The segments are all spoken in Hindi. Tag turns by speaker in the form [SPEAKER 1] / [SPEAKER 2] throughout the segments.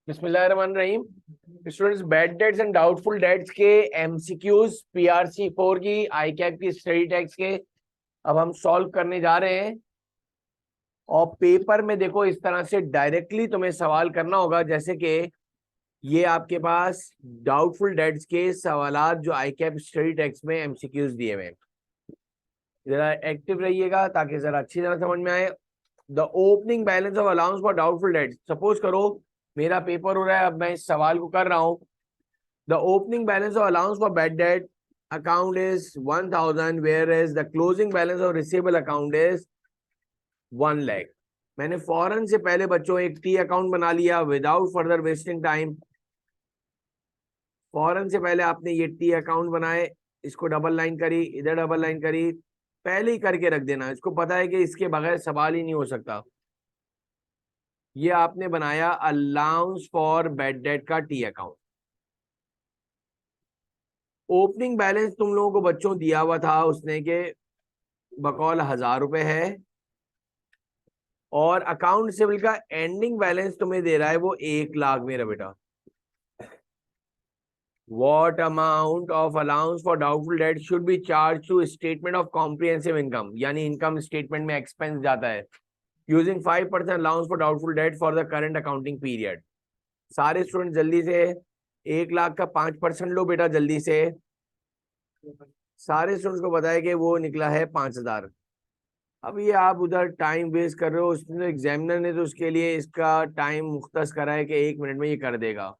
[SPEAKER 1] बिस्मिल्लाहिर्रहमानिर्रहीम। Students, bad debts and doubtful debts के एमसीक्यूज पीआरसी 4 की आई कैप की स्टडी टेक्स्ट के अब हम सॉल्व करने जा रहे हैं। और पेपर में देखो इस तरह से डायरेक्टली तुम्हें सवाल करना होगा, जैसे कि ये आपके पास डाउटफुल डेट्स के सवालात जो आई कैप स्टडी टेक्स्ट में एमसीक्यूज दिए हुए हैं। जरा एक्टिव रहिएगा ताकि जरा अच्छी तरह समझ में आए। The opening balance of allowance for doubtful debts. Suppose करो मेरा पेपर हो रहा है, अब मैं इस सवाल को कर रहा हूं। The opening balance of allowance for bad debt account is 1000, where is the closing balance of receivable account is 1 lakh. मैंने फौरन से पहले बच्चों एक टी अकाउंट बना लिया विदाउट फर्दर वेस्टिंग टाइम। फौरन से पहले आपने ये टी अकाउंट बनाए, इसको डबल लाइन करी, इधर डबल लाइन करी, पहले ही करके रख देना। इसको पता है कि इसके बगैर सवाल ही नहीं हो सकता। ये आपने बनाया अलाउंस फॉर बैड डेट का टी अकाउंट। ओपनिंग बैलेंस तुम लोगों को बच्चों दिया हुआ था उसने के बकौल 1000 रुपए है, और अकाउंट सिविल का एंडिंग बैलेंस तुम्हें दे रहा है वो 1 लाख। मेरा बेटा, What amount of allowance for doubtful debt should be charged to statement of comprehensive income, यानी इनकम स्टेटमेंट में एक्सपेंस जाता है, using 5% allowance for doubtful debt for the current accounting period। सारे स्टूडेंट जल्दी से 1 लाख का 5% लो बेटा, जल्दी से। सारे स्टूडेंट्स को बताया कि वो निकला है 5000। अब ये आप उधर टाइम वेस्ट कर रहे हो, उसने एग्जामिनर ने तो उसके लिए इसका टाइम मुख्तस करा है कि 1 मिनट में ये कर देगा।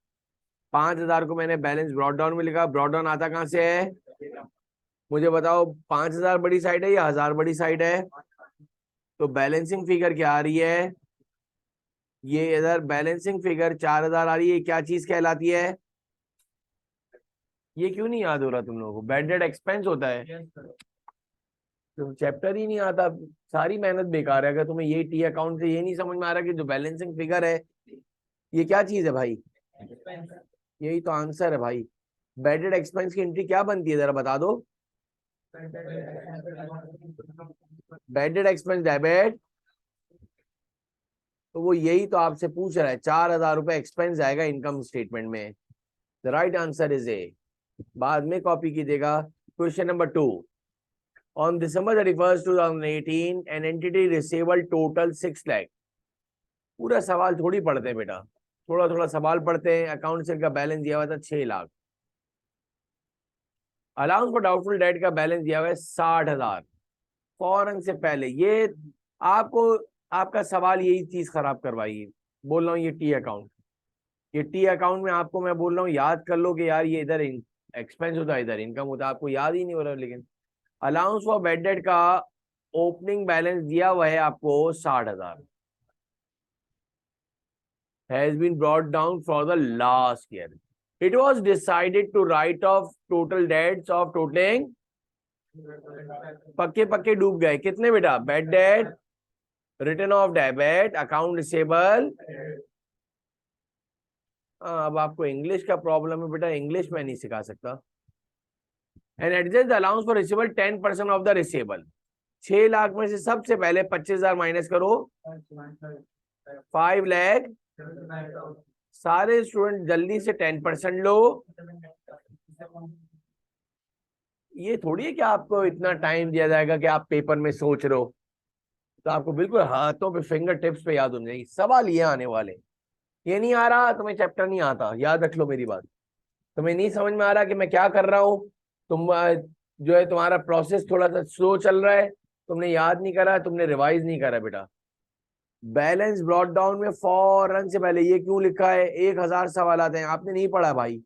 [SPEAKER 1] 5000 को मैंने बैलेंस ब्रॉड डाउन में लिखा। ब्रॉड डाउन आता कहां से है? मुझे बताओ, 5000 बड़ी साइड है या 1000 बड़ी साइड है? तो बैलेंसिंग फिगर क्या आ रही है? ये इधर बैलेंसिंग फिगर 4000 आ रही है। क्या चीज कहलाती है? ये क्यों नहीं याद हो रहा तुम लोगों को? बैड डेट एक्सपेंस होता है। तो चैप्टर ही नहीं आता, सारी मेहनत बेकार है अगर तुम्हें ये टी अकाउंट से ये नहीं समझ में आ रहा कि जो बैलेंसिंग फिगर है ये क्या चीज है भाई। यही तो आंसर है भाई। बैड डेट एक्सपेंस की एंट्री क्या बनती है, जरा बता दो। Bad debt expense debit. तो वो यही तो आपसे पूछ रहा है, 4000 रुपए एक्सपेंस आएगा इनकम स्टेटमेंट में। The right answer is a. बाद में कॉपी कीजिएगा। Question number 2। On December 31, 2018 an entity receivable total 6 lakh. पूरा सवाल थोड़ी पढ़ते हैं बेटा, थोड़ा थोड़ा सवाल पढ़ते हैं। अकाउंट से का बैलेंस दिया हुआ था 6 lakh. Allowance for doubtful date का बैलेंस दिया हुआ है 60,000। फौरन से पहले ये आपको आपका सवाल यही चीज खराब करवाई। बोल रहा हूँ ये टी अकाउंट, ये टी अकाउंट में आपको मैं बोल रहा हूँ याद कर लो कि यार ये इधर एक्सपेंस होता है, इधर इनकम होता है। आपको याद ही नहीं हो रहा। लेकिन अलाउंस फॉर बैड डेट का ओपनिंग बैलेंस दिया हुआ है आपको 60,000। Has been brought down for the last year. It was decided to write off total debts of totalling. पक्के पक्के डूब गए कितने बेटा? Bad debt, return of debit, account receivable. अब आपको इंग्लिश का प्रॉब्लम है बेटा, इंग्लिश में नहीं सिखा सकता। And adjust the allowance for receivable 10% of the receivable. 6 lakh में से सबसे पहले 25,000 माइनस करो, 5 लाख। सारे स्टूडेंट जल्दी से 10% लो। ये थोड़ी है कि आपको इतना टाइम दिया जाएगा कि आप पेपर में सोच रहे हो, तो आपको बिल्कुल हाथों पे फिंगर टिप्स पे याद हो जाएगी। सवाल ये आने वाले। ये नहीं आ रहा तुम्हें, चैप्टर नहीं आता, याद रख लो मेरी बात। तुम्हें नहीं समझ में आ रहा कि मैं क्या कर रहा हूँ, तुम जो है तुम्हारा प्रोसेस थोड़ा सा स्लो चल रहा है, तुमने याद नहीं करा, तुमने रिवाइज नहीं करा बेटा। बैलेंस ब्रॉट डाउन में फौरन से पहले ये क्यों लिखा है? 1000 सवाल आते हैं, आपने नहीं पढ़ा भाई।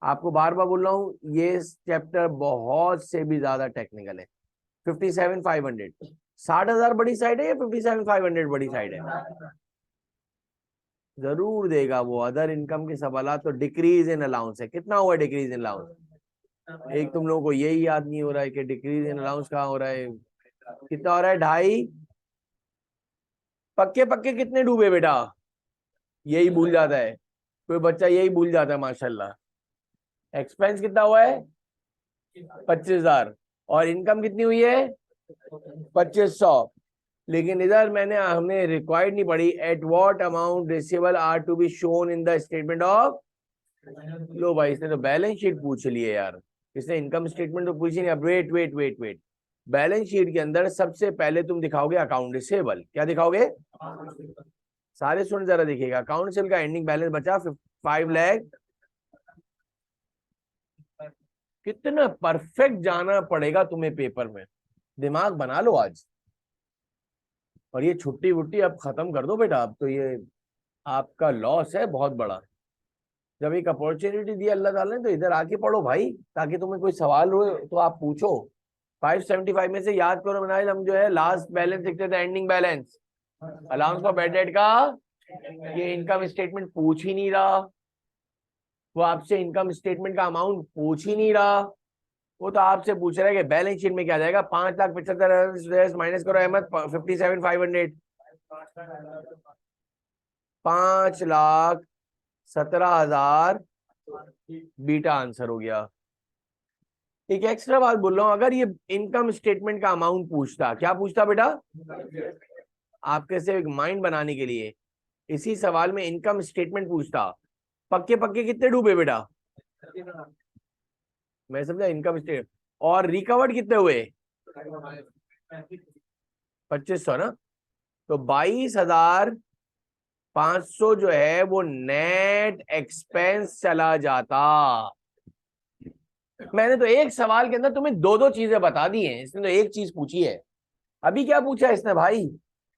[SPEAKER 1] आपको बार बार बोल रहा हूँ ये चैप्टर बहुत से भी ज्यादा टेक्निकल है। 57,500 60,000 बड़ी साइड है या 57,500 बड़ी साइड है? जरूर देगा वो। अदर इनकम के सवाल तो डिक्रीज इन अलाउंस है। कितना हुआ डिक्रीज इन अलाउंस? एक तुम लोगों को यही याद नहीं हो रहा है कि डिक्रीज इन अलाउंस कहाँ हो रहा है। कितना हो रहा है? 2.5। पक्के पक्के कितने डूबे बेटा? यही भूल जाता है कोई बच्चा, यही भूल जाता है माशाल्लाह। एक्सपेंस कितना हुआ है? 25,000। और इनकम कितनी हुई है? 2500। लेकिन इधर हमने रिक्वायर्ड नहीं पढ़ी, at what amount receivable are to be shown in the statement of. लो भाई, इसने तो बैलेंस शीट पूछ ली है यार, इसने इनकम स्टेटमेंट तो पूछी नहीं। अब wait wait wait wait, balance sheet के अंदर सबसे पहले तुम दिखाओगे अकाउंट रिसीवेबल। क्या दिखाओगे? सारे स्टूडेंट जरा देखिएगा, अकाउंट रिसीवेबल का एंडिंग बैलेंस बचा 5 लाख। कितना परफेक्ट जाना पड़ेगा तुम्हें पेपर में, दिमाग बना लो आज। और ये छुट्टी वुट्टी अब खत्म कर दो बेटा, अब तो ये आपका लॉस है बहुत बड़ा। जब एक अपॉर्चुनिटी दी अल्लाह ताला ने तो इधर आके पढ़ो भाई, ताकि तुम्हें कोई सवाल हो तो आप पूछो। 575 में से याद करो बनाए, हम जो है लास्ट बैलेंस लिखते थे, ending balance allowance for bad debt का। ये इनकम स्टेटमेंट पूछ ही नहीं रहा, वो आपसे इनकम स्टेटमेंट का अमाउंट पूछ ही नहीं रहा, वो तो आपसे पूछ रहा है कि बैलेंस शीट में क्या जाएगा। 5,75,000 माइनस करो अहमद, 57,500, 5,17,000 बीटा आंसर हो गया। एक एक्स्ट्रा बात बोल रहा हूं, अगर ये इनकम स्टेटमेंट का अमाउंट पूछता, क्या पूछता बेटा? आपके से एक माइंड बनाने के लिए इसी सवाल में इनकम स्टेटमेंट पूछता, पक्के पक्के कितने डूबे बेटा? मैं समझा, इनकम स्टेटमेंट। और रिकवर्ड कितने हुए? 2500 ना, तो 22,500 जो है वो नेट एक्सपेंस चला जाता। मैंने तो एक सवाल के अंदर तुम्हें दो दो चीजें बता दी हैं, इसने तो एक चीज पूछी है। अभी क्या पूछा है इसने भाई?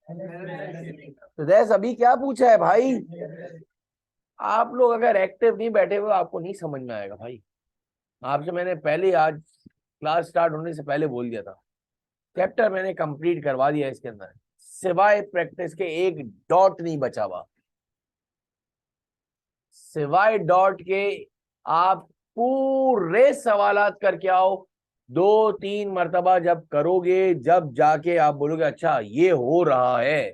[SPEAKER 1] तो दैस अभी क्या पूछा है भाई? आप लोग अगर एक्टिव नहीं बैठे हुए आपको नहीं समझ में आएगा भाई। आपसे मैंने पहले आज क्लास स्टार्ट होने से पहले बोल दिया था, चैप्टर मैंने कंप्लीट करवा दिया इसके अंदर, सिवाय प्रैक्टिस के एक डॉट नहीं बचा हुआ। सिवाय डॉट के आप पूरे सवालात करके आओ, 2-3 मर्तबा जब करोगे, जब जाके आप बोलोगे अच्छा ये हो रहा है।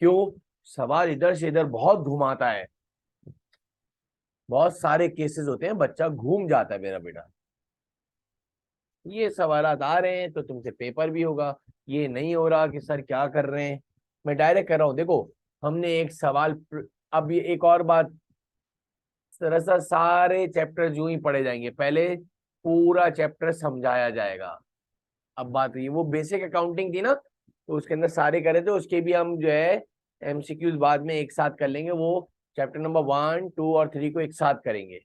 [SPEAKER 1] क्यों? सवाल इधर से इधर बहुत घुमाता है, बहुत सारे केसेस होते हैं, बच्चा घूम जाता है मेरा बेटा। ये सवालात आ रहे हैं तो तुमसे पेपर भी होगा, ये नहीं हो रहा कि सर क्या कर रहे हैं, मैं डायरेक्ट कर रहा हूं। देखो हमने एक सवाल, अब ये एक और बात, दरअसल सारे चैप्टर जो ही पढ़े जाएंगे, पहले पूरा चैप्टर समझाया जाएगा। अब बात ये, वो बेसिक अकाउंटिंग थी ना, तो उसके अंदर सारे करे थे, उसके भी हम जो है एमसीक्यूज बाद में एक साथ कर लेंगे, वो चैप्टर नंबर 1, 2 और 3 को एक साथ करेंगे।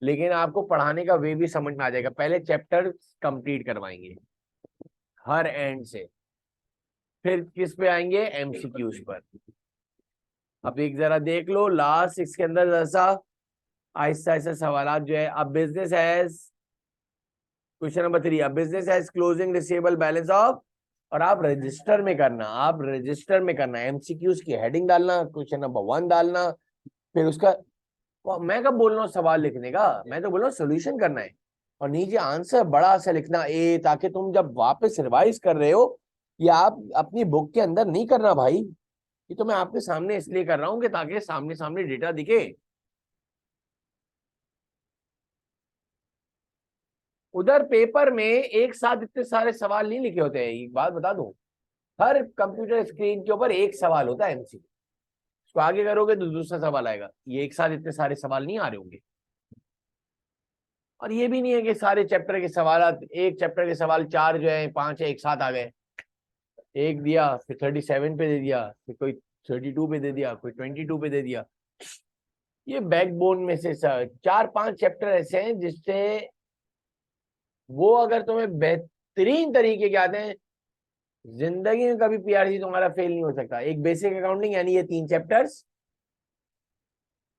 [SPEAKER 1] लेकिन आपको पढ़ाने का वे भी समझ में आ जाएगा, पहले चैप्टर कंप्लीट करवाएंगे हर एंड से, फिर किस पे आएंगे? एमसीक्यूज पर। अब एक जरा देख लो लास्ट 6 के अंदर जैसा आहिस्ता आहिस्ता सवाल जो है। अब बिजनेस हैज, क्वेश्चन नंबर 3, अब business has closing receivable balance of, और आप रजिस्टर में करना, आप रजिस्टर में करना, एमसीक्यूज की हेडिंग डालना, क्वेश्चन नंबर 1 डालना, फिर उसका, मैं कब बोल रहा हूँ सवाल लिखने का, मैं तो बोल रहा हूँ सोल्यूशन करना है, और नीचे आंसर बड़ा सा लिखना ए, ताकि तुम जब वापस रिवाइज कर रहे हो, ये आप अपनी बुक के अंदर नहीं करना भाई, ये तो मैं आपके सामने इसलिए कर रहा हूँ कि ताकि सामने सामने डेटा दिखे। उधर पेपर में एक साथ इतने सारे सवाल नहीं लिखे होते हैं, एक बात बता दूं, हर कंप्यूटर स्क्रीन के ऊपर एक सवाल होता है एमसीक्यू, उसको आगे करोगे तो दूसरा सवाल आएगा, ये एक साथ इतने सारे सवाल नहीं आ रहे होंगे। और ये भी नहीं है कि सारे चैप्टर के सवाल, एक चैप्टर के सवाल 4 जो है 5 है एक साथ आ गए, एक दिया फिर 37 पे दे दिया, फिर कोई 32 पे दे दिया, कोई 22 पे दे दिया। ये बैकबोन में से 4-5 चैप्टर ऐसे हैं जिससे वो अगर तुम्हें बेहतरीन तरीके के आते हैं, जिंदगी में कभी पीआरसी तुम्हारा फेल नहीं हो सकता। एक बेसिक अकाउंटिंग यानी ये 3 chapters,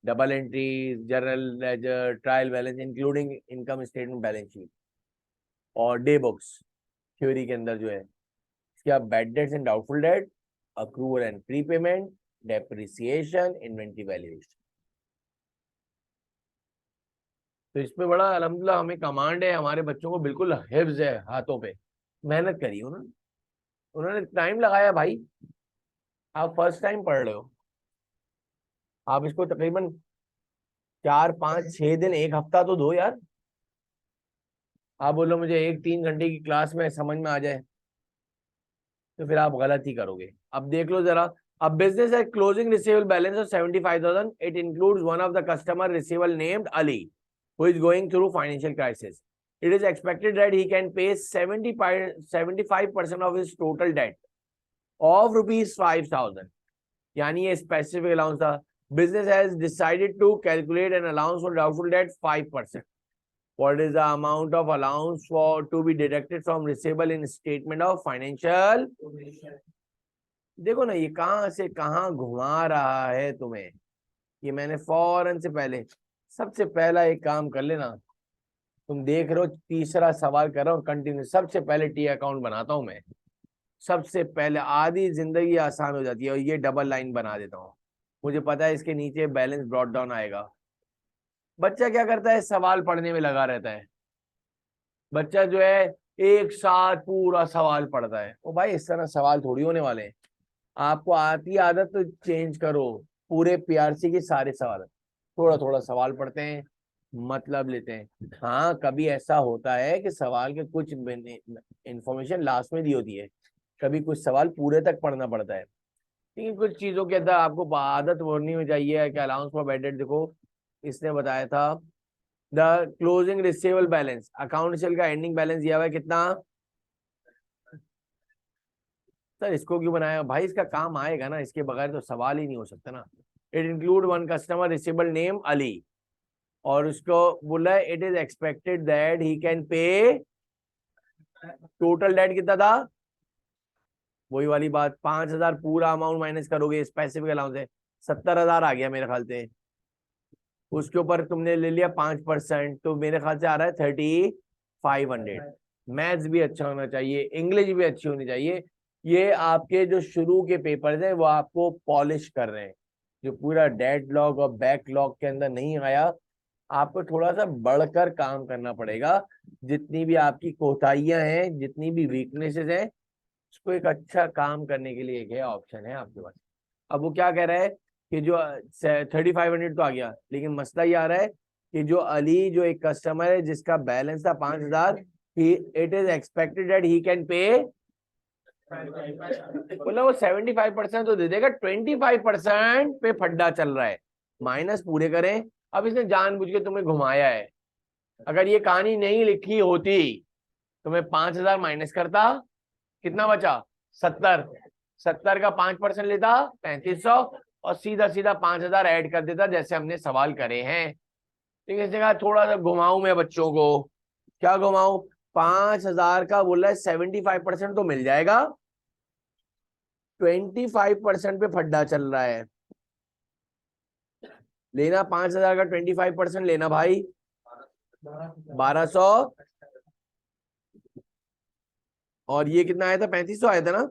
[SPEAKER 1] double entry, general ledger, trial balance including income statement, balance sheet, और डे बुक्स थ्योरी के अंदर जो है, इसके बाद bad debts and doubtful debt, accrual and prepayment, depreciation, inventory valuation. तो इस पे बड़ा अल्हम्दुलिल्लाह हमें कमांड है, हमारे बच्चों को बिल्कुल हिफ्ज है हाथों पे, मेहनत करी उन्होंने, उन्होंने टाइम लगाया भाई। आप फर्स्ट टाइम पढ़ रहे हो, आप इसको तकरीबन 4-5-6 दिन, एक हफ्ता तो दो यार। आप बोलो मुझे 1-3 घंटे की क्लास में समझ में आ जाए, तो फिर आप गलत ही करोगे। अब देख लो जरा, अब बिजनेस है closing receivable balance of 75,000, it includes one of the customer receivable named Ali who is going through financial crisis, it is expected that he can pay 75% of his total debt of rupees 5,000. यानी ये स्पेसिफिक अलाउंस था। Business has decided to calculate an allowance for doubtful debt 5%. What is the amount of allowance for to be deducted from receivable in statement of financial? देखो ना ये कहां से कहां घुमा रहा है तुम्हें। ये मैंने फौरन से पहले, सबसे पहला एक काम कर लेना। तुम देख रहे हो तीसरा सवाल कर रहा हूँ कंटिन्यू। सबसे पहले टी अकाउंट बनाता हूं मैं, सबसे पहले आधी जिंदगी आसान हो जाती है। और ये डबल लाइन बना देता हूँ, मुझे पता है इसके नीचे बैलेंस ब्रॉट डाउन आएगा। बच्चा क्या करता है, सवाल पढ़ने में लगा रहता है। बच्चा जो है एक साथ पूरा सवाल पढ़ता है। ओ भाई इस तरह सवाल थोड़ी होने वाले हैं। आपको आती आदत तो चेंज करो, पूरे पीआरसी के सारे सवाल थोड़ा थोड़ा सवाल पढ़ते हैं, मतलब लेते हैं। हाँ कभी ऐसा होता है कि सवाल के कुछ इंफॉर्मेशन लास्ट में दी होती है, कभी कुछ सवाल पूरे तक पढ़ना पड़ता है। लेकिन कुछ चीजों के अंदर आपको आदत होनी हो चाहिए कि अलाउंस फॉर बैड डेट, देखो इसने बताया था the closing receivable balance, account cell का एंडिंग बैलेंस दिया हुआ है कितना। सर इसको क्यों बनाया भाई, इसका काम आएगा ना, इसके बगैर तो सवाल ही नहीं हो सकता ना। It include one customer receivable name Ali, और उसको बोला है it is expected that he can pay, total date कितना था, वही वाली बात 5,000 पूरा अमाउंट माइनस करोगे स्पेसिफिक अलाउंस है 70,000 आ गया मेरे ख्याल से। उसके ऊपर तुमने ले लिया 5%, तो मेरे ख्याल से आ रहा है 3,500। मैथ्स भी अच्छा होना चाहिए, इंग्लिश भी अच्छी होनी चाहिए। ये आपके जो शुरू के पेपर्स हैं वो आपको पॉलिश कर रहे हैं। जो पूरा डेडलॉग और बैकलॉग के अंदर नहीं आया, आपको थोड़ा सा बढ़कर काम करना पड़ेगा। जितनी भी आपकी कोताहियां हैं, जितनी भी वीकनेसेस हैं, उसको एक अच्छा काम करने के लिए एक ऑप्शन है आपके पास। अब वो क्या कह रहा है कि जो 3,500 तो आ गया, लेकिन मसला ये आ रहा है कि जो अली जो एक कस्टमर है जिसका बैलेंस था 5,000, it is expected that he can pay, बोला वो 75% तो दे देगा, 25% पे फड्डा चल रहा है, माइनस पूरे करें। अब इसने जानबूझ के तुम्हें घुमाया है। अगर ये कहानी नहीं लिखी होती तो मैं 5,000 माइनस करता, कितना बचा 70 का 5% लेता 3,500, और सीधा सीधा 5,000 ऐड कर देता जैसे हमने सवाल करे हैं। ठीक है, इस जगह थोड़ा सा घुमाऊं मैं बच्चों को। क्या घुमाऊं, 5,000 का बोला है 75% तो मिल जाएगा, 25% पे फड्डा चल रहा है। लेना 5,000 का 25% लेना भाई 1,200, और ये कितना आया था 3,500 आया था ना।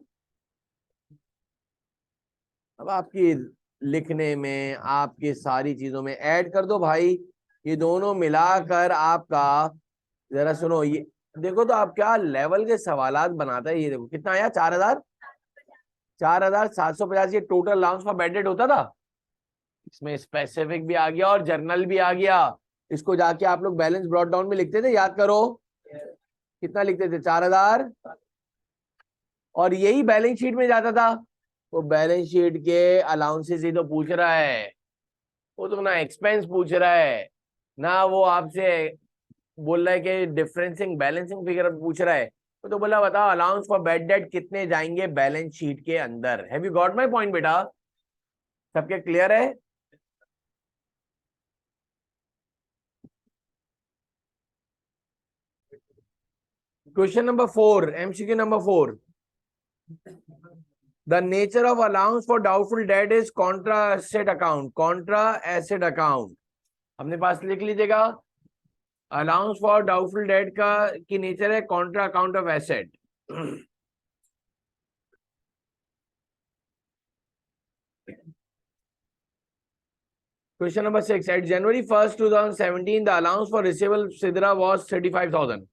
[SPEAKER 1] अब आपकी लिखने में, आपके सारी चीजों में ऐड कर दो भाई, ये दोनों मिलाकर आपका, जरा सुनो ये देखो तो आप क्या लेवल के सवालात बनाता है। ये देखो कितना आया 4,750। ये total allowance for bad date होता था, इसमें स्पेसिफिक भी आ गया और जर्नल भी आ गया। इसको जाके आप लोग बैलेंस ब्रॉट डाउन में लिखते थे, याद करो कितना लिखते थे 4,000, और यही बैलेंस शीट में जाता था। वो बैलेंस शीट के अलाउंसेस ही तो पूछ रहा है, वो तो ना एक्सपेंस पूछ रहा है, ना वो आपसे बोल रहा है कि डिफरेंसिंग बैलेंसिंग फिगर पूछ रहा है। तो बोला बताओ अलाउंस फॉर बैड डेट कितने जाएंगे बैलेंस शीट के अंदर। Have you got my point बेटा, सबके क्लियर है। Question number 4, MCQ number 4, the nature of allowance for doubtful debt is contra asset account, contra asset account अपने पास लिख लीजिएगा। अलाउंस फॉर डाउटफुल डेट का की नेचर है contra account of asset. Question number 6, at January 1st 2017 the allowance for receivable Sidra was 35,000।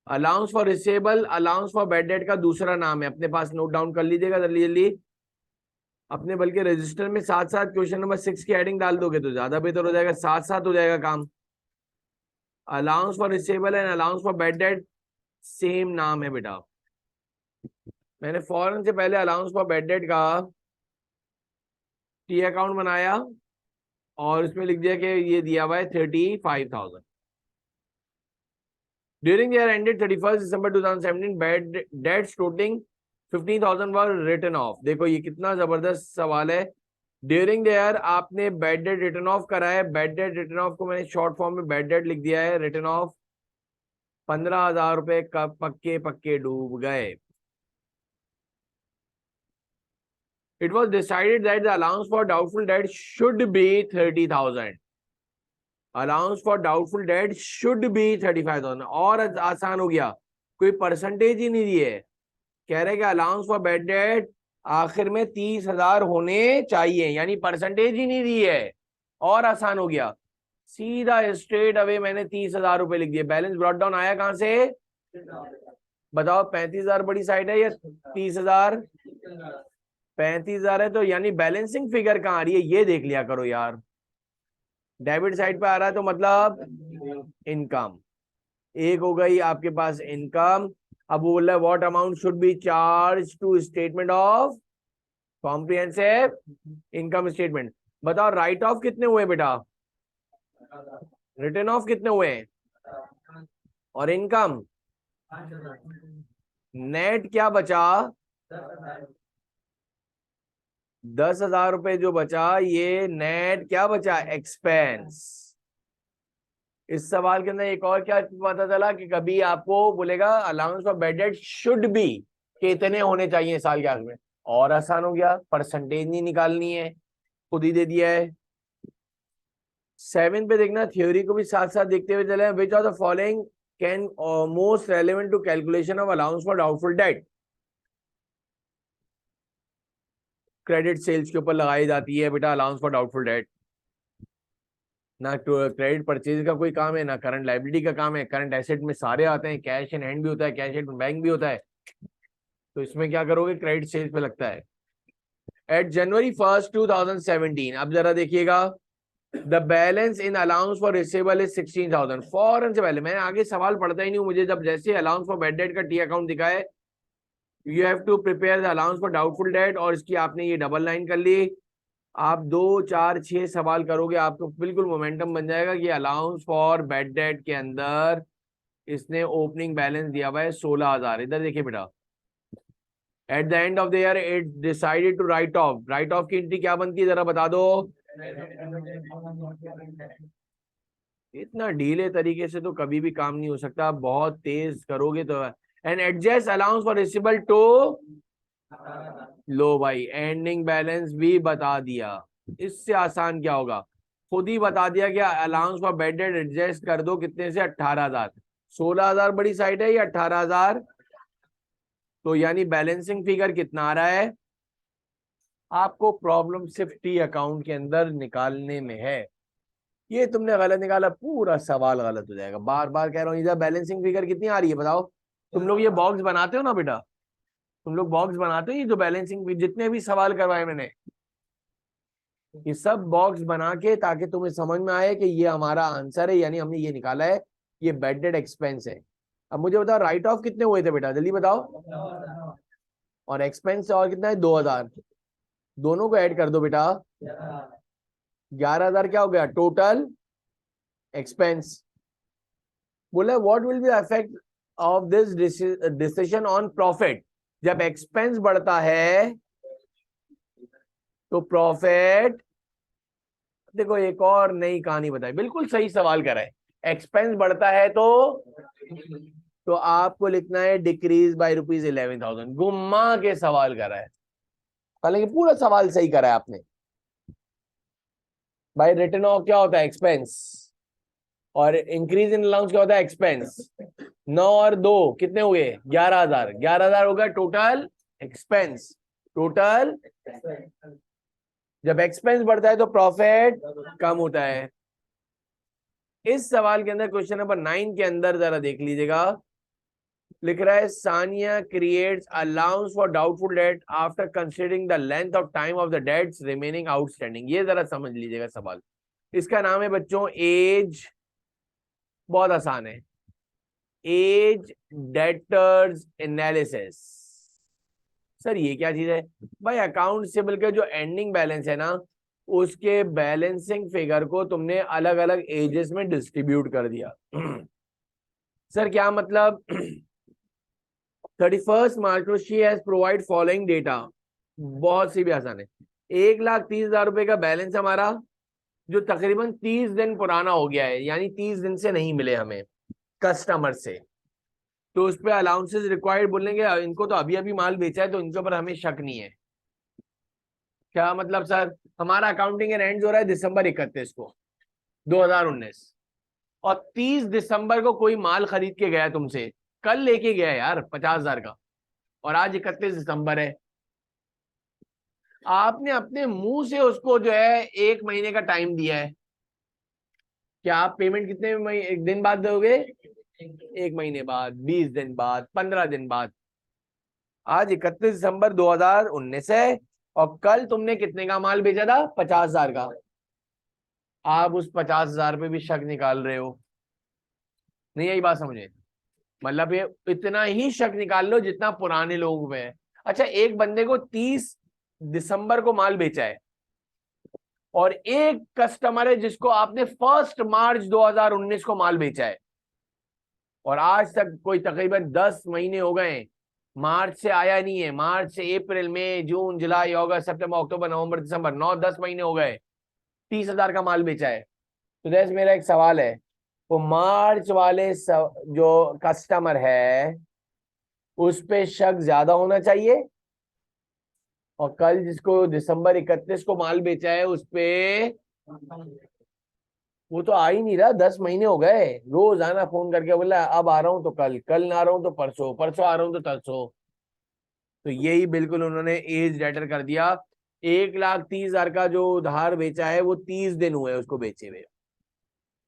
[SPEAKER 1] Allowance for receivable allowance for bad debt का दूसरा नाम है, अपने पास नोट डाउन कर लीजिएगा जल्दी जल्दी अपने, बल्कि रजिस्टर में साथ साथ क्वेश्चन नंबर 6 की हेडिंग डाल दोगे तो ज्यादा बेहतर हो जाएगा, साथ साथ हो जाएगा काम। Allowance for receivable and allowance for bad date same नाम है बेटा। मैंने फौरन से पहले अलाउंस फॉर बैड डेट का टी अकाउंट बनाया और इसमें लिख दिया कि ये दिया हुआ है 35,000। During year ended 31 December 2017 bad debts totalling 15,000 were return of. देखो ये कितना जबरदस्त सवाल है। ड्यूरिंग द ईयर आपने बैड डेट रिटर्न ऑफ करा है। बैड डेट रिटर्न ऑफ को मैंने शॉर्ट फॉर्म में बैड डेट लिख दिया है। रिटर्न ऑफ 15,000 रुपए कब पक्के पक्के डूब गए। It was decided that the allowance for doubtful debt should be 30,000. Allowance for doubtful debt should be 35,000। और आसान हो गया, कोई परसेंटेज ही नहीं दी है। कह रहे कि अलाउंस फॉर बैड डेट आखिर में 30,000 होने चाहिए, यानी परसेंटेज ही नहीं दी है। और आसान हो गया, सीधा स्ट्रेट अवे मैंने 30,000 रुपए लिख दिए। बैलेंस ब्रॉट डाउन आया कहां से बताओ? 35,000 बड़ी साइड है या 30,000? 35,000 है, तो यानी बैलेंसिंग फिगर कहाँ आ रही है ये देख लिया करो यार। डेबिट साइड पे आ रहा है तो मतलब इनकम। एक हो गई आपके पास इनकम। अब वो बोल रहा है what amount should be charge to statement of comprehensive income statement. बताओ राइट ऑफ कितने हुए बेटा? रिटर्न ऑफ कितने हुए? और इनकम नेट क्या बचा? 10,000 रुपए जो बचा, ये नेट क्या बचा? एक्सपेंस। इस सवाल के अंदर एक और क्या पता चला कि कभी आपको बोलेगा allowance for bad date should be कितने होने चाहिए साल के आखिर में। और आसान हो गया, परसेंटेज नहीं निकालनी है, खुद ही दे दिया है। 7 पे देखना, थ्योरी को भी साथ साथ देखते हुए चले। Which of the following can most relevant to calculation of allowance for doubtful debt. Credit sales के ऊपर लगाई जाती है बेटा अलाउंस फॉर डाउटफुल डेट। ना क्रेडिट परचेज का कोई काम है, ना करंट लाइबिलिटी का काम है। करंट एसेट में सारे आते हैं, कैश इन हैंड भी होता है, कैश इन बैंक भी होता है। तो इसमें क्या करोगे? क्रेडिट सेल्स पे लगता है। एट जनवरी 1 2017, अब जरा देखिएगा, the balance in allowance for receivable is 16,000। फौरन से पहले मैं आगे सवाल पढ़ता ही नहीं हूं, मुझे जब जैसे अलाउंस फॉर बैड डेट का टी अकाउंट दिखा है, you have to prepare the allowance for doubtful debt, और इसकी आपने ये डबल लाइन कर ली। आप 2, 4, 6 सवाल करोगे, आपको बिल्कुल मोमेंटम बन जाएगा कि अलाउंस फॉर बैड डेट के अंदर इसने ओपनिंग बैलेंस दिया हुआ है 16,000। इधर देखिए बेटा, at the end of the year it decided to write off. Write off की एंट्री क्या बनती है जरा बता दो? इतना ढीले तरीके से तो कभी भी काम नहीं हो सकता, बहुत तेज करोगे तो। And adjust allowance for receivable to लो भाई, एंडिंग बैलेंस भी बता दिया। इससे आसान क्या होगा? खुद ही बता दिया कि allowance for bad date adjust कर दो कितने से? 18,000। 16,000 बड़ी साइड है या 18,000? तो यानी बैलेंसिंग फिगर कितना आ रहा है? आपको प्रॉब्लम सिर्फ टी अकाउंट के अंदर निकालने में है। ये तुमने गलत निकाला, पूरा सवाल गलत हो जाएगा। बार बार कह रहा हूँ, इधर बैलेंसिंग फिगर कितनी आ रही है बताओ? तुम लोग ये बॉक्स बनाते हो ना बेटा, तुम लोग बॉक्स बनाते हो, ये जो बैलेंसिंग जितने भी सवाल करवाए मैंने, ये सब बॉक्स बना के, ताकि तुम्हें समझ में आए कि ये हमारा आंसर है, यानी हमने ये निकाला है, ये बैड डेट एक्सपेंस है। अब मुझे बताओ राइट ऑफ कितने हुए थे बेटा, जल्दी बताओ। और एक्सपेंस और कितना है? 2,000। दोनों को ऐड कर दो बेटा, 11,000 क्या हो गया टोटल एक्सपेंस। बोला what will be effect of this decision on profit. जब एक्सपेंस बढ़ता है तो प्रॉफिट। देखो एक और नई कहानी बताई, बिल्कुल सही सवाल करा है। एक्सपेंस बढ़ता है तो आपको लिखना है डिक्रीज बाय ₹11,000। गुम्मा के सवाल करा है, हालांकि पूरा सवाल सही करा है आपने। भाई रिटर्न ऑफ क्या होता है? एक्सपेंस। और इंक्रीज इन अलाउंस क्या होता है? एक्सपेंस। 9 और 2 कितने हुए? 11,000। 11,000 होगा टोटल एक्सपेंस। टोटल जब एक्सपेंस बढ़ता है तो प्रॉफिट कम होता है। इस सवाल के अंदर क्वेश्चन नंबर 9 के अंदर जरा देख लीजिएगा, लिख रहा है Sania creates allowance for doubtful debt after considering the length of time of the debts remaining outstanding. ये जरा समझ लीजिएगा सवाल। इसका नाम है बच्चों एज, बहुत आसान है, एज डेटर्स एनालिसिस। सर ये क्या चीज है भाई? अकाउंट रिसीवेबल का जो एंडिंग बैलेंस है ना, उसके बैलेंसिंग फिगर को तुमने अलग अलग एजेस में डिस्ट्रीब्यूट कर दिया। सर क्या मतलब? 31 मार्च को she has provide following data. बहुत सी भी आसान है। 1,30,000 रुपए का बैलेंस हमारा, जो तकरीबन 30 दिन पुराना हो गया है, यानी 30 दिन से नहीं मिले हमें कस्टमर से, तो उस पर अलाउंसेस रिक्वायर्ड बोलेंगे। इनको तो अभी अभी माल बेचा है, तो इनके ऊपर हमें शक नहीं है। क्या मतलब सर? हमारा अकाउंटिंग एंड हो रहा है दिसंबर 31 को 2019, और 30 दिसंबर को कोई माल खरीद के गया तुमसे, कल लेके गया यार 50,000 का, और आज 31 दिसंबर है। आपने अपने मुंह से उसको जो है 1 महीने का टाइम दिया है। क्या आप पेमेंट कितने एक दिन बाद दोगे? 1 महीने बाद, 20 दिन बाद, 15 दिन बाद। आज 31 दिसंबर 2019 है, और कल तुमने कितने का माल बेचा था? 50,000 का। आप उस 50,000 पे भी शक निकाल रहे हो? नहीं, यही बात समझे? मतलब ये इतना ही शक निकाल लो जितना पुराने लोगों पे है। अच्छा, एक बंदे को 30 दिसंबर को माल बेचा है, और एक कस्टमर है जिसको आपने 1 मार्च 2019 को माल बेचा है, और आज तक कोई तकरीबन 10 महीने हो गए, मार्च से आया नहीं है। मार्च से अप्रैल, मई, जून, जुलाई, अगस्त, सितंबर, अक्टूबर, नवंबर, दिसंबर, 9-10 महीने हो गए, 30,000 का माल बेचा है। तो जैसे मेरा एक सवाल है, वो मार्च वाले जो कस्टमर है उस पे शक ज्यादा होना चाहिए, और कल जिसको दिसंबर 31 को माल बेचा है उस पे, वो तो आ ही नहीं रहा। 10 महीने हो गए, रोज आना फोन करके बोला अब आ रहा हूं तो कल, कल ना आ रहा हूं तो परसों, परसों आ रहा हूं तो तरसों। तो यही बिल्कुल उन्होंने एज लेटर कर दिया। 1,30,000 का जो उधार बेचा है वो 30 दिन हुए उसको बेचे हुए,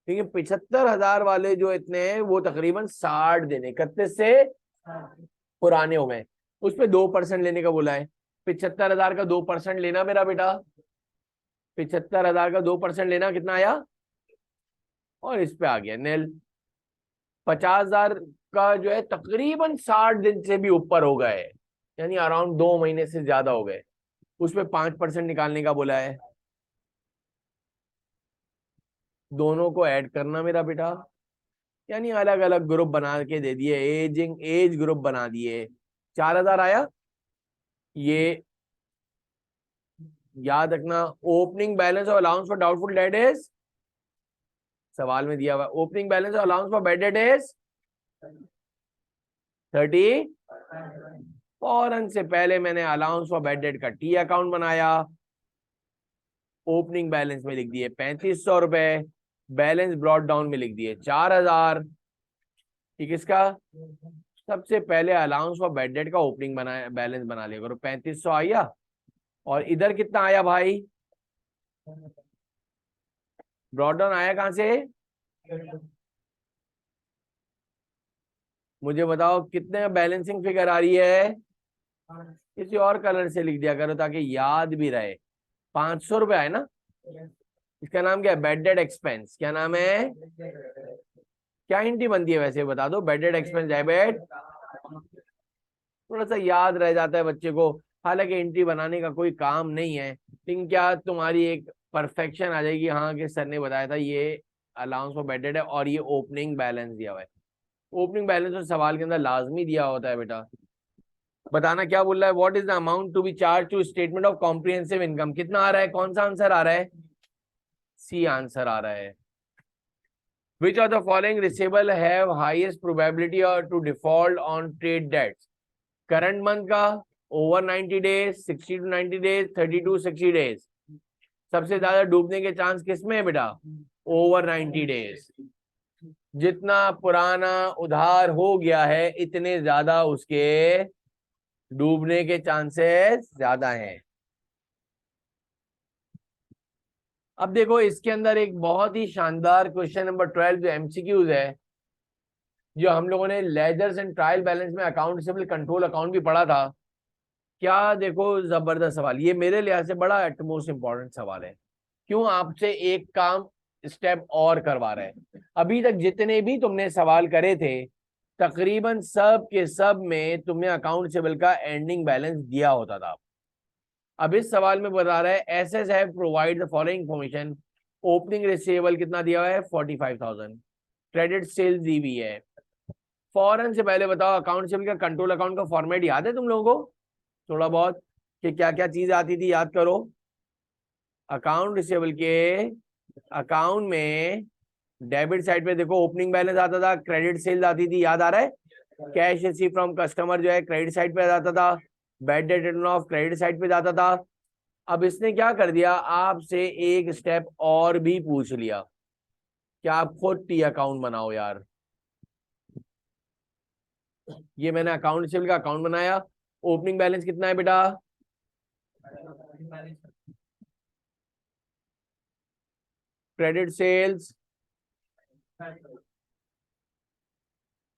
[SPEAKER 1] ठीक है। 75,000 वाले जो इतने हैं वो तकरीबन 60 दिन, 31 से पुराने हो गए। उस पे 2% लेने का बोला है। 75,000 का 2% लेना मेरा बेटा, 75,000 का 2% लेना, कितना आया? और इस पे आ गया नील। 50,000 का जो है तकरीबन 60 दिन से भी ऊपर हो गए, यानी अराउंड 2 महीने से ज्यादा हो गए, उस पे 5% निकालने का बोला है। दोनों को ऐड करना मेरा बेटा, यानी अलग अलग ग्रुप बना के दे दिए, एज ग्रुप बना दिए। 4,000 आया। ये याद रखना, ओपनिंग बैलेंस और allowance for doubtful date is, सवाल में दिया हुआ ओपनिंग बैलेंस और allowance for bad date is 30। फौरन से पहले मैंने अलाउंस फॉर बैड डेट का टी अकाउंट बनाया, ओपनिंग बैलेंस में लिख दिए 3,500 रुपए, बैलेंस ब्रॉट डाउन में लिख दिए 4,000। ठीक, इसका सबसे पहले अलाउंस फॉर बैड डेट का ओपनिंग बनाया, बैलेंस बना लिया करो। 3,500 आया, और इधर कितना आया भाई? ब्रॉट डाउन आया कहां से? मुझे बताओ कितने बैलेंसिंग फिगर आ रही है? किसी और कलर से लिख दिया करो ताकि याद भी रहे। 500 रुपए है ना? इसका नाम क्या है? Bad debt expense. क्या नाम है? क्या एंट्री बनती है वैसे बता दो? Bad debt expense debit. थोड़ा सा याद रह जाता है बच्चे को, हालांकि एंट्री बनाने का कोई काम नहीं है, लेकिन क्या तुम्हारी एक परफेक्शन आ जाएगी, हाँ कि सर ने बताया था ये अलाउंस फॉर बैड डेट है, और ये ओपनिंग बैलेंस दिया हुआ है। ओपनिंग बैलेंस तो सवाल के अंदर लाजमी दिया होता है बेटा। बताना क्या बोल रहा है? What is the amount to be charge to statement of comprehensive income. कितना आ रहा है? कौन सा आंसर आ रहा है? सी आंसर आ रहा है। Which of the following receivable have highest probability or to default on trade debts? Current month का, over 90 days, 60 to 90 days, 30 to 60 days. सबसे ज्यादा डूबने के चांस किसमें है बेटा? Over 90 days. जितना पुराना उधार हो गया है इतने ज्यादा उसके डूबने के चांसेस ज्यादा हैं। अब देखो इसके अंदर एक बहुत ही शानदार क्वेश्चन नंबर 12 जो एमसीक्यूज है, जो हम लोगों ने लेजर्स एंड ट्रायल बैलेंस में अकाउंट रिसीवेबल कंट्रोल अकाउंट भी पढ़ा था। क्या देखो जबरदस्त सवाल, ये मेरे लिहाज से बड़ा एटमोस्ट इंपॉर्टेंट सवाल है। क्यों आपसे एक काम स्टेप और करवा रहे हैं। अभी तक जितने भी तुमने सवाल करे थे तकरीबन सब के सब में तुम्हें अकाउंट रिसीवेबल का एंडिंग बैलेंस दिया होता था। अब इस सवाल में बता रहा है SS have provide the following information. Opening receivable कितना दिया हुआ है 45,000, क्रेडिट सेल्स दी हुई है। फॉरन से पहले बताओ अकाउंट रिसीवेबल का कंट्रोल अकाउंट का फॉर्मेट याद है तुम लोगों को थोड़ा बहुत कि क्या क्या चीज आती थी, याद करो। अकाउंट रिसीवेबल के अकाउंट में डेबिट साइड पे देखो ओपनिंग बैलेंस आता था, क्रेडिट सेल्स आती थी, याद आ रहा है। कैश रिसीव फ्रॉम कस्टमर जो है क्रेडिट साइड पे जाता था, bad debt return of credit side पे जाता था। अब इसने क्या कर दिया, आपसे एक स्टेप और भी पूछ लिया कि आप खुद टी अकाउंट बनाओ यार। ये मैंने अकाउंट रिसीवेबल का अकाउंट बनाया। ओपनिंग बैलेंस कितना है बेटा, क्रेडिट सेल्स,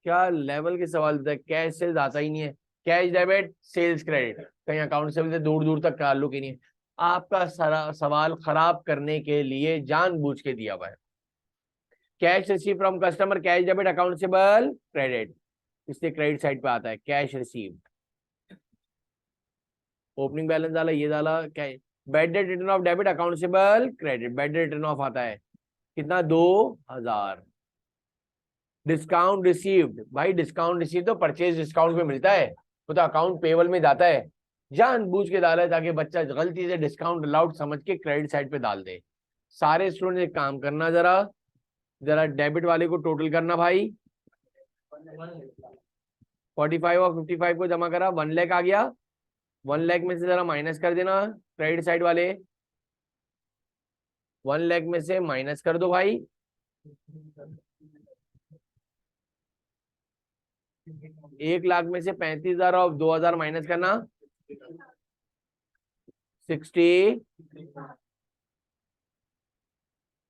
[SPEAKER 1] क्या लेवल के सवाल होता है, कैश सेल्स आता ही नहीं है। कैश डेबिट सेल्स क्रेडिट कहीं अकाउंट से दूर दूर तक ताल्लुक ही नहीं है। आपका सारा सवाल खराब करने के लिए जानबूझ के दिया हुआ है। Cash receive from customer cash debit accountable credit, इसलिए क्रेडिट साइड पे आता है कैश रिसीव। ओपनिंग बैलेंस डाला, ये डाला, cash bad debt return of debit accountable credit, bad debt return of आता है कितना 2,000। डिस्काउंट रिसीव्ड, भाई डिस्काउंट रिसीव तो परचेज डिस्काउंट में मिलता है, वो तो अकाउंट पेबल में जाता है। जानबूझ के डाला है ताकि बच्चा गलती से डिस्काउंट अलाउड समझ के क्रेडिट साइड पे डाल दे। सारे स्टूडेंट एक काम करना, जरा जरा डेबिट वाले को टोटल करना भाई। 45 और 55 को जमा करा, 1 लाख आ गया। 1 लाख में से जरा माइनस कर देना क्रेडिट साइड वाले, 1 लाख में से माइनस कर दो भाई। 1 लाख में से 35,000 और 2,000 माइनस करना 60।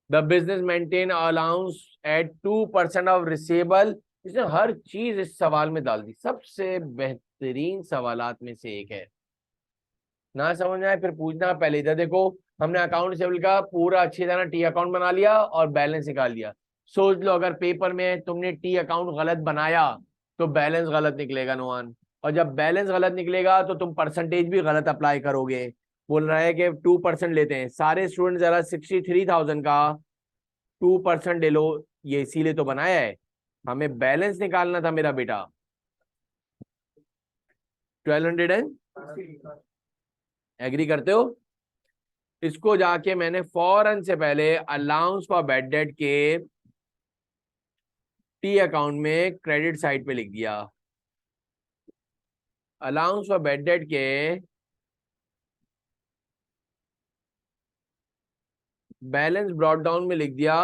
[SPEAKER 1] The business maintain allowance at 2% of receivable. इसने हर चीज इस सवाल में डाल दी, सबसे बेहतरीन सवालात में से एक है। ना समझ आए फिर पूछना, पहले इधर देखो, हमने अकाउंट रिसीवेबल का पूरा अच्छी तरह टी अकाउंट बना लिया और बैलेंस निकाल लिया। सोच लो अगर पेपर में तुमने टी अकाउंट गलत बनाया तो बैलेंस गलत निकलेगा नोआन, और जब बैलेंस गलत निकलेगा तो तुम परसेंटेज भी गलत अप्लाई करोगे। बोल रहा है कि 2% लेते हैं सारे स्टूडेंट, जरा 63,000 का 2% ले लो, ये इसीलिए तो बनाया है, हमें बैलेंस निकालना था मेरा बेटा। 1200 एग्री करते हो। इसको जाके मैंने फौरन से पहले अलाउंस फॉर बैड डेट के टी अकाउंट में क्रेडिट साइड पे लिख दिया, अलाउंस फॉर बैड डेट के बैलेंस ब्रॉट डाउन में लिख दिया,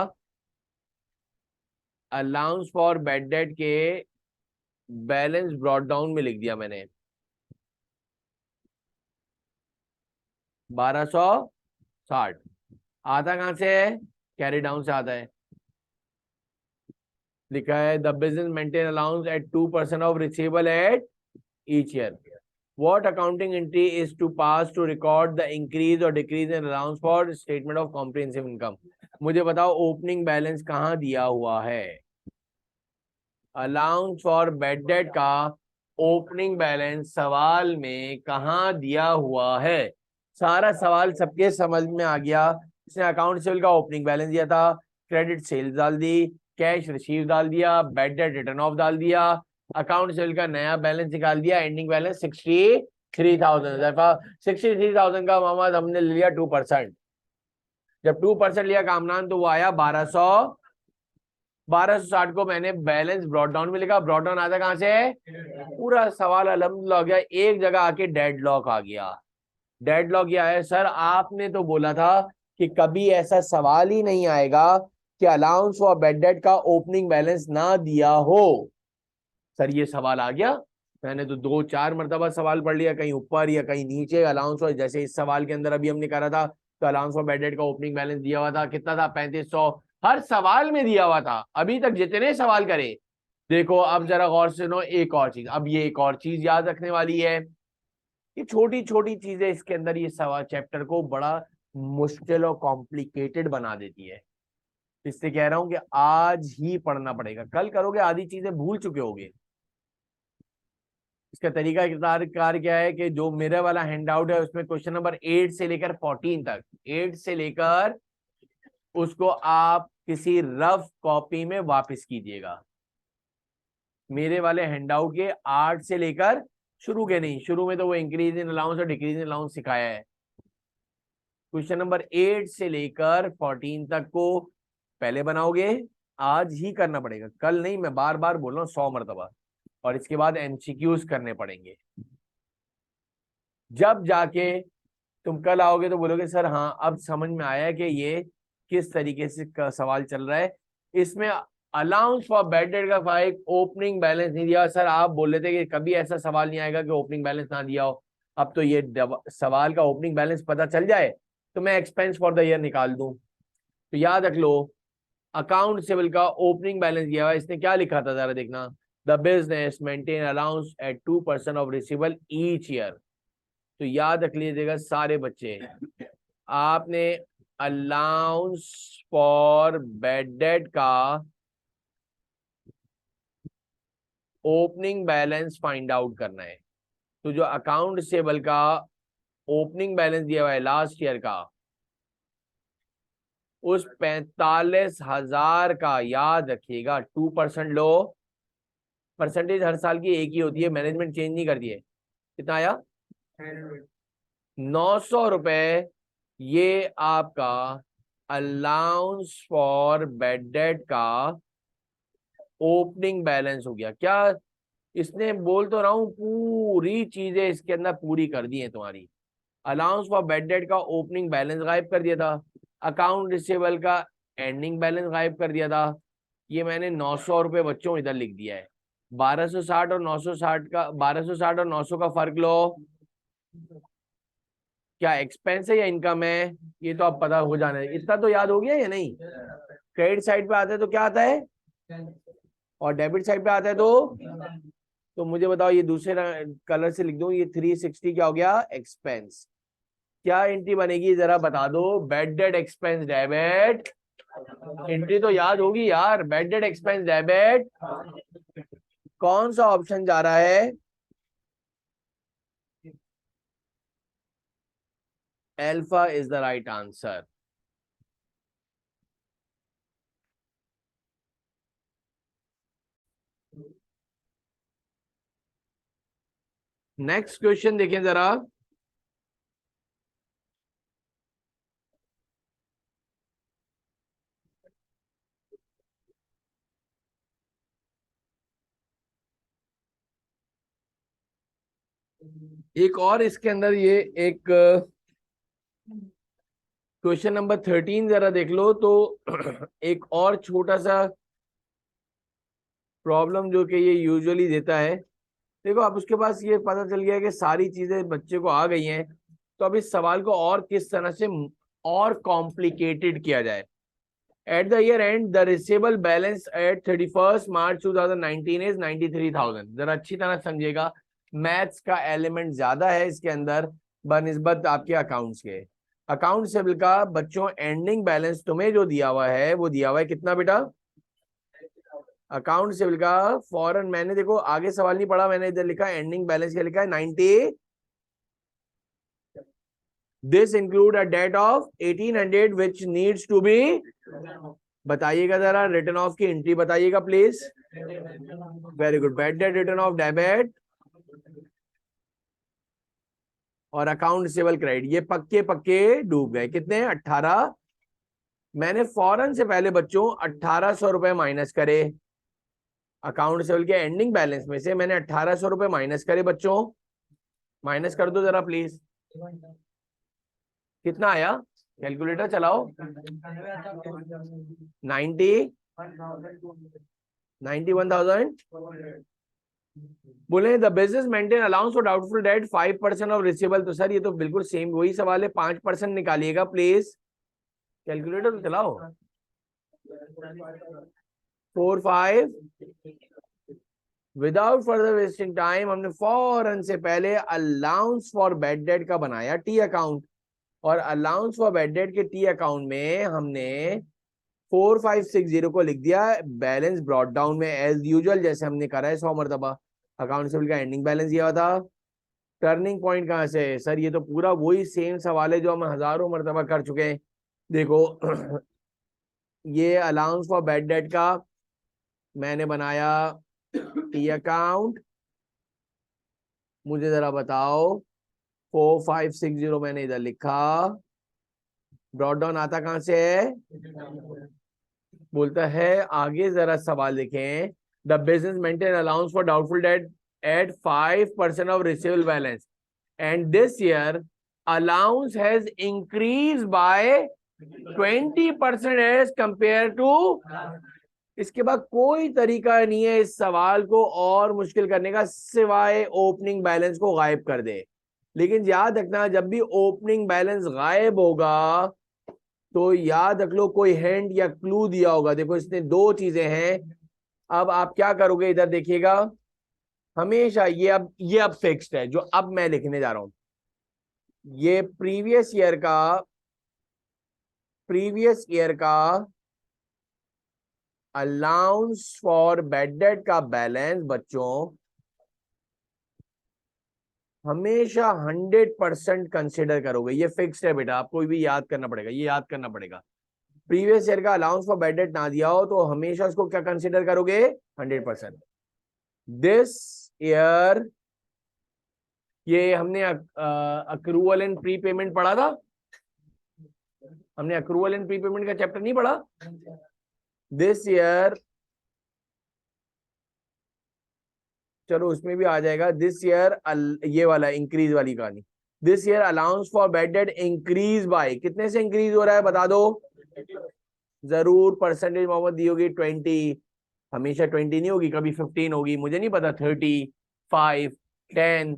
[SPEAKER 1] अलाउंस फॉर बैड डेट के बैलेंस ब्रॉट डाउन में लिख दिया मैंने 1260। आता कहां से है, कैरी डाउन से आता है। लिखा है the business maintain allowance at 2% of receivable at each year. What accounting entry is to pass to record the increase or decrease in allowance for statement of comprehensive income? मुझे बताओ ओपनिंग बैलेंस कहाँ दिया हुआ है। अलाउंस फॉर बैड डेट का ओपनिंग बैलेंस सवाल में कहाँ दिया हुआ है। सारा सवाल सबके समझ में आ गया। इसने अकाउंट सेल का ओपनिंग बैलेंस दिया था, क्रेडिट सेल्स डाल दी, कैश रिसीव डाल दिया, बैड डेट रिटर्न ऑफ डाल दिया, अकाउंट सेल का नया बैलेंस निकाल दिया, एंडिंग बैलेंस 63,000। 63,000 का मामा हमने लिया 2%। जब 2% लिया कामरान तो वो आया 1260 को मैंने बैलेंस ब्रॉट डाउन में लिखा। ब्रॉट डाउन आता कहां से, पूरा सवाल अल्हम्दुलिल्लाह हो गया, एक जगह आके डेड लॉक आ गया। डेड लॉक ये आया, सर आपने तो बोला था कि कभी ऐसा सवाल ही नहीं आएगा कि अलाउंस फॉर बैड डेट का ओपनिंग बैलेंस ना दिया हो। सर ये सवाल आ गया, मैंने तो 2-4 मरतबा सवाल पढ़ लिया, कहीं ऊपर या कहीं नीचे अलाउंस फॉर, जैसे इस सवाल के अंदर अभी हमने करा था तो अलाउंस फॉर बैड डेट का ओपनिंग बैलेंस दिया हुआ था, कितना था 3500, हर सवाल में दिया हुआ था। अभी तक जितने सवाल करे देखो। अब जरा गौर से सुनो एक और चीज, अब ये एक और चीज याद रखने वाली है, ये छोटी छोटी चीजें इसके अंदर ये सवाल चैप्टर को बड़ा मुश्किल और कॉम्प्लिकेटेड बना देती है। इससे कह रहा हूं कि आज ही पढ़ना पड़ेगा, कल करोगे आधी चीजें भूल चुके होगे। इसका तरीका कार क्या है कि जो मेरे वाला हैंड आउट है उसमें क्वेश्चन नंबर 8 से लेकर 14 तक, 8 से लेकर उसको आप किसी रफ कॉपी में वापस कीजिएगा। मेरे वाले हैंडआउट के 8 से लेकर, शुरू के नहीं, शुरू में तो वो इंक्रीज इन अलाउंस और डिक्रीज इन अलाउंस सिखाया है। क्वेश्चन नंबर 8 से लेकर 14 तक को पहले बनाओगे, आज ही करना पड़ेगा, कल नहीं, मैं बार बार बोल रहा हूँ 100 मरतबा। और इसके बाद एमसीक्यूज करने पड़ेंगे। जब जाके तुम कल आओगे तो बोलोगे सर हाँ अब समझ में आया कि ये किस तरीके से सवाल चल रहा है। इसमें अलाउंस फॉर बैड डेट का एक ओपनिंग बैलेंस नहीं दिया। सर आप बोल रहे थे कि कभी ऐसा सवाल नहीं आएगा कि ओपनिंग बैलेंस ना दिया हो। अब तो ये सवाल का ओपनिंग बैलेंस पता चल जाए तो मैं एक्सपेंस फॉर द ईयर निकाल दूं। तो याद रख लो, अकाउंट सेबल का ओपनिंग बैलेंस दिया हुआ, इसने क्या लिखा था जरा देखना, the business maintain allowance at 2% of receivable each year. तो याद रख लीजिएगा सारे बच्चे, आपने अलाउंस फॉर बैड डेट का ओपनिंग बैलेंस फाइंड आउट करना है। तो जो अकाउंट सेबल का ओपनिंग बैलेंस दिया हुआ है लास्ट ईयर का, उस 45,000 का याद रखिएगा 2% लो। परसेंटेज हर साल की एक ही होती है, मैनेजमेंट चेंज नहीं कर दिए। कितना आया? 900 रुपए। ये आपका अलाउंस फॉर बैड डेट का ओपनिंग बैलेंस हो गया। क्या इसने, बोल तो रहा हूं पूरी चीजें इसके अंदर पूरी कर दी है तुम्हारी। अलाउंस फॉर बैड डेट का ओपनिंग बैलेंस गायब कर दिया था, अकाउंट रिसीवेबल का एंडिंग बैलेंस गायब कर दिया था। ये मैंने 900 रुपए बच्चों इधर लिख दिया है। 1260 और 960 का, 1260 और 900 का फर्क लो, क्या एक्सपेंस है या इनकम है, ये तो अब पता हो जाना है। इतना तो याद हो गया या नहीं? क्रेडिट साइड पे आता है तो क्या आता है, और डेबिट साइड पे आता है तो मुझे बताओ, ये दूसरे कलर से लिख दूं, ये 360 क्या हो गया, एक्सपेंस। क्या एंट्री बनेगी जरा बता दो, bad debt expense debit. Entry तो याद होगी यार, बैड डेट एक्सपेंस डेबिट। कौन सा ऑप्शन जा रहा है? Alpha is the right answer. Next question देखें जरा। एक और इसके अंदर ये एक क्वेश्चन नंबर 13 जरा देख लो तो एक और छोटा सा प्रॉब्लम जो कि ये यूजुअली देता है। देखो अब उसके पास ये पता चल गया कि सारी चीजें बच्चे को आ गई हैं, तो अब इस सवाल को और किस तरह से और कॉम्प्लिकेटेड किया जाए। At the year end the receivable balance at 31 March 2019 is 93,000। जरा अच्छी तरह समझिएगा, मैथ्स का एलिमेंट ज्यादा है इसके अंदर बनिस्बत आपके अकाउंट्स के। अकाउंट सेबल का बच्चों एंडिंग बैलेंस तुम्हें जो दिया हुआ है वो दिया हुआ है कितना बेटा? अकाउंट सेबल का फॉरन, मैंने देखो आगे सवाल नहीं पढ़ा, मैंने इधर लिखा एंडिंग बैलेंस क्या लिखा है, 90। This include a debt of 1800 which needs to be, बताइएगा जरा रिटर्न ऑफ की एंट्री बताइएगा please. Very good, bad debt return of debit और अकाउंट रिसीवेबल क्रेडिट, ये पक्के पक्के डूब गए। कितने? 18। मैंने फौरन से पहले बच्चों 1800 रुपए माइनस करे अकाउंट रिसीवेबल के एंडिंग बैलेंस में से, मैंने 1800 रुपए माइनस करे बच्चों, माइनस कर दो जरा प्लीज। कितना आया? कैलकुलेटर चलाओ। 91,000। बोले the business maintain allowance for doubtful date 5% of receivable. तो सर ये तो बिल्कुल सेम वही सवाल है, 5% निकालिएगा प्लीज। कैलकुलेटर तो चलाओ। 4 5। विदाउट फर्दर वेस्टिंग टाइम हमने फौरन से पहले अलाउंस फॉर बैड डेट का बनाया टी अकाउंट, और अलाउंस फॉर बैड डेट के टी अकाउंट में हमने 4560 को लिख दिया बैलेंस ब्रॉट डाउन में एज यूजुअल, जैसे हमने करा है 100 मरतबा। अकाउंट रिसीवेबल का एंडिंग बैलेंस ये था। टर्निंग पॉइंट कहाँ से है सर? ये तो पूरा वही सेम सवाल है जो हम हजारों मरतबा कर चुके हैं। देखो ये अलाउंस फॉर बैड डेट का मैंने बनाया टी अकाउंट। मुझे जरा बताओ 4560 मैंने इधर लिखा, ब्रॉट डाउन आता कहां से है? बोलता है आगे जरा सवाल देखें, the business maintain allowance for doubtful debt at 5% of receivable balance and this year allowance has increase by 20% as compare to. इसके बाद कोई तरीका नहीं है इस सवाल को और मुश्किल करने का सिवाय ओपनिंग बैलेंस को गायब कर दे। लेकिन याद रखना जब भी ओपनिंग बैलेंस गायब होगा तो याद रख लो कोई हिंट या क्लू दिया होगा। देखो इसमें दो चीजें हैं। अब आप क्या करोगे इधर देखिएगा, हमेशा ये अब फिक्स्ड है जो अब मैं लिखने जा रहा हूं। ये प्रीवियस ईयर का अलाउंस फॉर बैड डेट का बैलेंस बच्चों हमेशा 100% कंसिडर करोगे। ये फिक्स्ड है बेटा, आपको भी याद करना पड़ेगा, ये याद करना पड़ेगा। प्रीवियस ईयर का अलाउंस फॉर बैड डेट ना दिया हो तो हमेशा उसको क्या कंसिडर करोगे? 100%। दिस ईयर ये हमने अक्रूवल एंड प्री पेमेंट पढ़ा था। हमने अक्रूवल एंड प्री पेमेंट का चैप्टर नहीं पढ़ा? दिस ईयर चलो उसमें भी आ जाएगा। दिस ईयर ये वाला इंक्रीज वाली कहानी, this year allowance for bad debt increase by, कितने से इंक्रीज हो रहा है बता दो जरूर। परसेंटेज मोहम्मद दी होगी 20, हमेशा 20 नहीं होगी, कभी 15 होगी, मुझे नहीं पता। 30, 5, 10,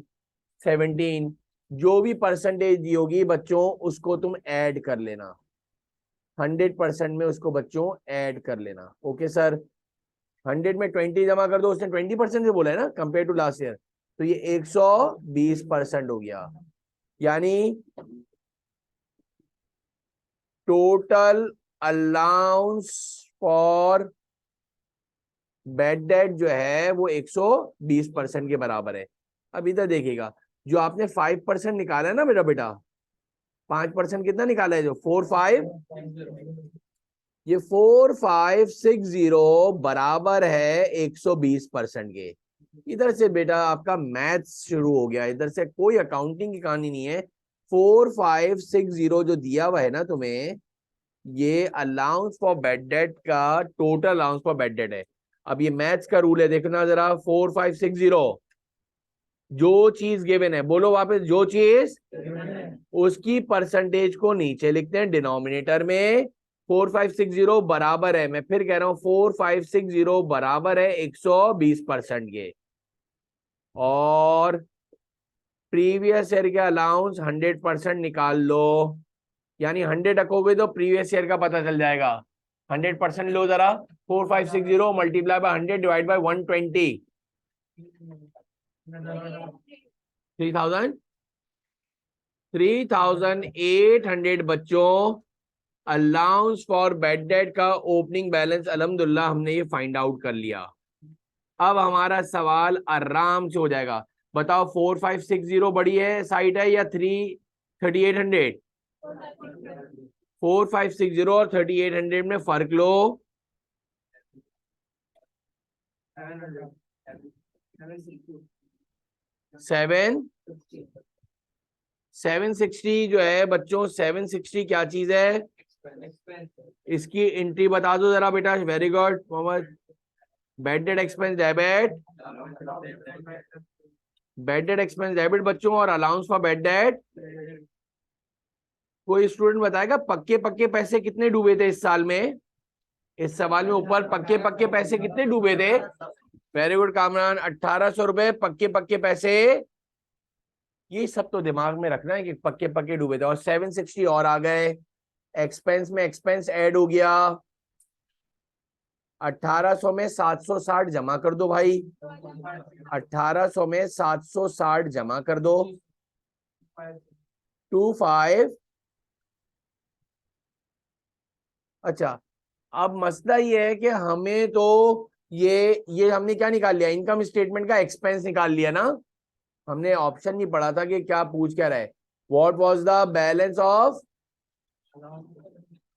[SPEAKER 1] 17 जो भी परसेंटेज दी होगी बच्चों उसको तुम ऐड कर लेना। 100% में उसको बच्चों ऐड कर लेना। ओके सर, 100 में 20 जमा कर दो, उसने 20% से बोला है ना कंपेयर टू लास्ट ईयर, तो ये 120% हो गया। यानी total allowance for bad date जो है वो 120% के बराबर है। अब इधर देखिएगा, जो आपने 5% निकाला है ना मेरा बेटा, 5% कितना निकाला है? जो 45, ये 4560 बराबर है 120% के। इधर से बेटा आपका मैथ्स शुरू हो गया, इधर से कोई अकाउंटिंग की कहानी नहीं है। 4560 जो दिया हुआ है ना तुम्हें, ये अलाउंस फॉर बैड डेट का total allowance for bad date है। अब ये मैथ्स का रूल है, देखना जरा। 4560 जो चीज गिवन है, बोलो वापस, जो चीज उसकी परसेंटेज को नीचे लिखते हैं डिनोमिनेटर में। 4560 बराबर है, मैं फिर कह रहा हूं 4560 बराबर है 120% के। और प्रीवियस ईयर के अलाउंस 100% निकाल लो, यानी 100 रखोगे तो प्रीवियस ईयर का पता चल जाएगा। 100% लो जरा। 4560 मल्टीप्लाई बाय 100 डिवाइड बाय 120, 3800 बच्चों अलाउंस फॉर बैड डेट का ओपनिंग बैलेंस अल्हम्दुलिल्लाह हमने ये फाइंड आउट कर लिया। अब हमारा सवाल आराम से हो जाएगा। बताओ 4560 बड़ी है साइड है या 3800? 4560 और 3800 में फर्क लो। 760 जो है बच्चों, 760 क्या चीज है? इसकी एंट्री बता दो जरा बेटा। Very good Mohammad. Bad debt expense debit, bad debt expense debit बच्चों, और अलाउंस फॉर बैड डेट। कोई स्टूडेंट बताएगा पक्के पक्के पैसे कितने डूबे थे इस साल में? इस सवाल में ऊपर पक्के पक्के पैसे कितने डूबे थे? वेरी गुड कामरान, 1800 रुपए पक्के पक्के पैसे। ये सब तो दिमाग में रखना है कि पक्के पक्के डूबे थे। और 760 और आ गए, एक्सपेंस में एक्सपेंस ऐड हो गया। 1800 में 760 जमा कर दो भाई, 1800 में 760 जमा कर दो। 25, अच्छा अब मसला ये है कि हमें तो ये हमने क्या निकाल लिया, इनकम स्टेटमेंट का एक्सपेंस निकाल लिया ना। हमने ऑप्शन नहीं पढ़ा था कि क्या पूछ क्या रहा है। What was the balance of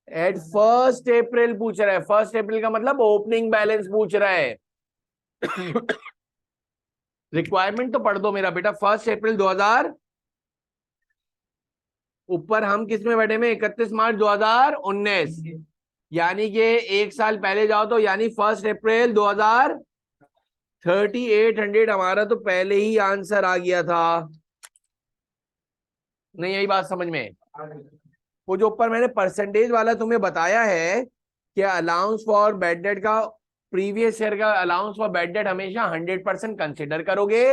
[SPEAKER 1] at 1 April पूछ रहा है। 1 अप्रैल का मतलब ओपनिंग बैलेंस पूछ रहा है। रिक्वायरमेंट तो पढ़ दो मेरा बेटा। 1 अप्रैल 2000, ऊपर हम किस में बैठे में, 31 मार्च 2019, यानी कि एक साल पहले जाओ तो यानी 1 अप्रैल 2000। 3800 हमारा तो पहले ही आंसर आ गया था। नहीं यही बात समझ में। वो जो ऊपर मैंने परसेंटेज वाला तुम्हें बताया है कि अलाउंस फॉर बैड डेट का, प्रीवियस ईयर का अलाउंस फॉर बैड डेट हमेशा 100% कंसिडर करोगे।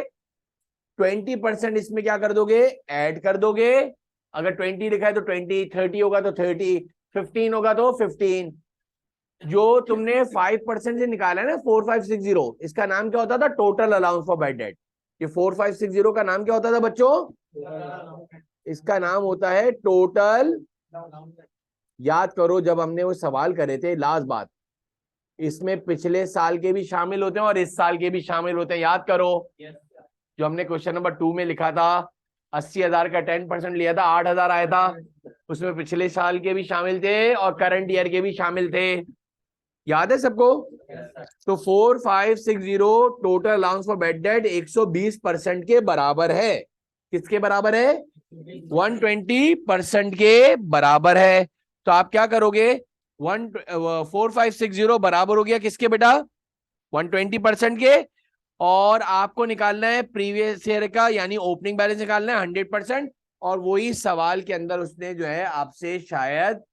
[SPEAKER 1] 20% इसमें क्या कर दोगे, ऐड कर दोगे। अगर 20 लिखा है तो 20, 30 होगा तो 30, 15 होगा तो 15। जो तुमने 5% से निकाला है ना 4560, इसका नाम क्या होता था, total allowance for bad date. ये 4560 का नाम क्या होता था बच्चों, इसका नाम होता है टोटल। याद करो जब हमने वो सवाल करे थे लास्ट बात, इसमें पिछले साल के भी शामिल होते हैं और इस साल के भी शामिल होते हैं, याद करो। जो हमने क्वेश्चन नंबर 2 में लिखा था, 80,000 का 10% लिया था, 8,000 आया था। उसमें पिछले साल के भी शामिल थे और करंट ईयर के भी शामिल थे। याद है सबको। तो 4560 total allowance for bad date 120% के बराबर है। किसके बराबर है, 120% के बराबर है। तो आप क्या करोगे, 4560 बराबर हो गया किसके बेटा, 120% के। और आपको निकालना है प्रीवियस ईयर का, यानी ओपनिंग बैलेंस निकालना है 100%। और वही सवाल के अंदर उसने जो है आपसे शायद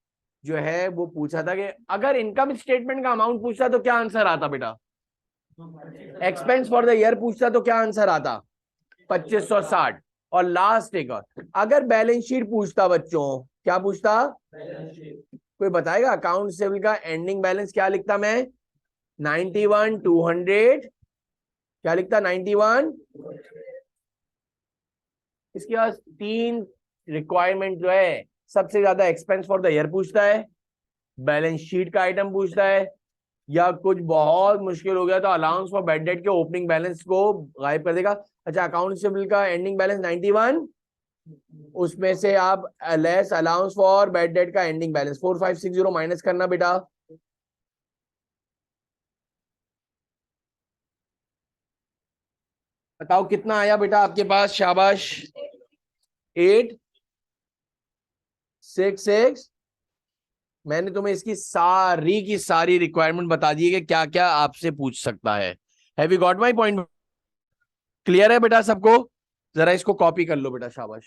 [SPEAKER 1] जो है वो पूछा था कि अगर इनकम स्टेटमेंट का अमाउंट पूछता तो क्या आंसर आता बेटा, एक्सपेंस फॉर द ईयर पूछता तो क्या आंसर आता, 2560। और लास्ट एक और, अगर बैलेंस शीट पूछता बच्चों, क्या पूछता, कोई बताएगा अकाउंट रिसीवेबल का एंडिंग बैलेंस क्या लिखता मैं, 91,200, क्या लिखता 91। इसके पास 3 रिक्वायरमेंट जो है, सबसे ज्यादा एक्सपेंस फॉर द ईयर पूछता है, बैलेंस शीट का आइटम पूछता है, या कुछ बहुत मुश्किल हो गया तो अलाउंस फॉर बैड डेट के ओपनिंग बैलेंस को गायब कर देगा। अच्छा अकाउंट रिसीवेबल का एंडिंग बैलेंस 91, उसमें से आप less allowance for bad debt का एंडिंग बैलेंस 4560 माइनस करना बेटा। बताओ कितना आया बेटा आपके पास, शाबाश। 866। मैंने तुम्हें इसकी सारी की सारी रिक्वायरमेंट बता दी है कि क्या क्या आपसे पूछ सकता है। Have you got my point, clear है बेटा सबको। जरा इसको कॉपी कर लो बेटा, शाबाश।